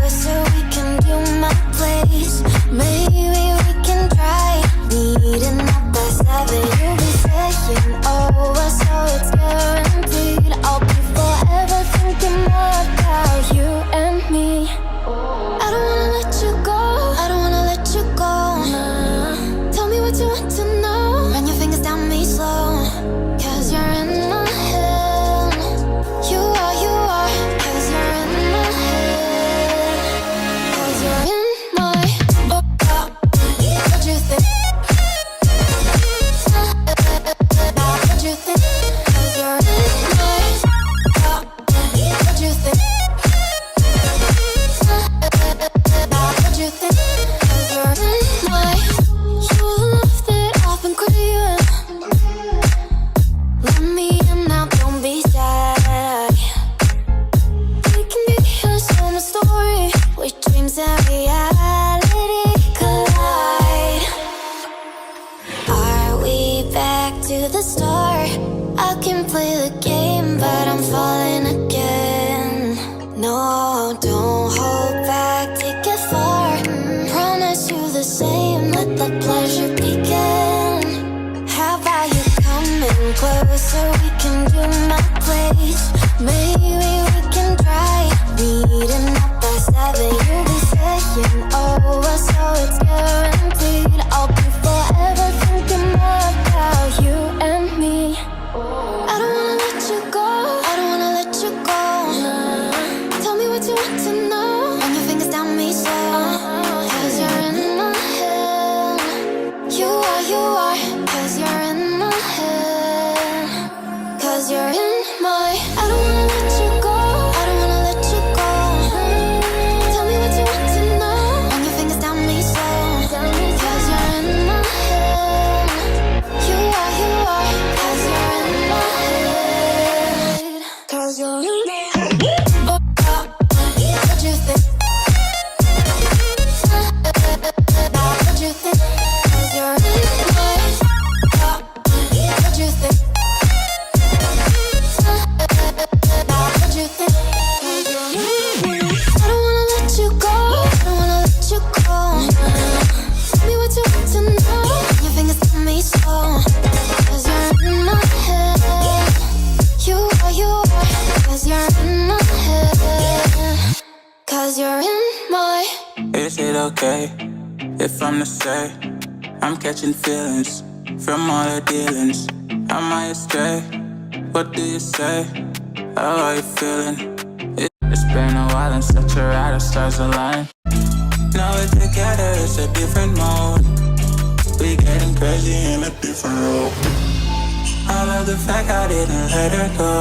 closer, we can do my place. Maybe we can try meeting up by 7. You'll be saying over, so it's guaranteed. I'll be forever thinking more about you and me. I don't wanna let you go, I don't wanna let you go. Tell me what you want to know. Run your fingers down me slow, 'cause you're in my head. You are, 'cause you're in my head. 'Cause you're in my what you think? What you think? 'Cause you're in my what you think? What you think? 'Cause you're in my you love that I've been craving. Let me in now, don't be shy. We can be a summer story where dreams and reality collide. Are we back to the start? I can play the game, but I'm falling again. No, don't hold back, take it far. Promise you the same, let the pleasure begin. How about you coming closer, we can do my place. Maybe we can try meeting up by 7. You'll be saying over, so it's guaranteed. I'll be forever thinking more about you and me. I don't wanna let you go, I don't wanna let you go. Tell me what you want to know. Run your fingers down me slow, 'cause you're in my head. You are, 'cause you're in my head. 'Cause you're in my I don't wanna let you go, I don't wanna let you go. Tell me what you want to know. Run your fingers down me slow, 'cause you're in my head. You are, 'cause you're in my head. 'Cause you're in my head. What you think? What you think? 'Cause you're in my what you think? What you think? 'Cause you're in my I don't wanna let you go, I don't wanna let you go. Tell me what you want to know. Your fingers on me slow, 'cause you're in my head. You are, 'cause you're in my head. 'Cause you're in my Is it okay if I'm to say I'm catching feelings from all the dealings? Am I astray? What do you say? How are you feeling? It's been a while and such a ride, the stars align. Now we're together, it's a different mode. We getting crazy in a different role. I love the fact I didn't let her go.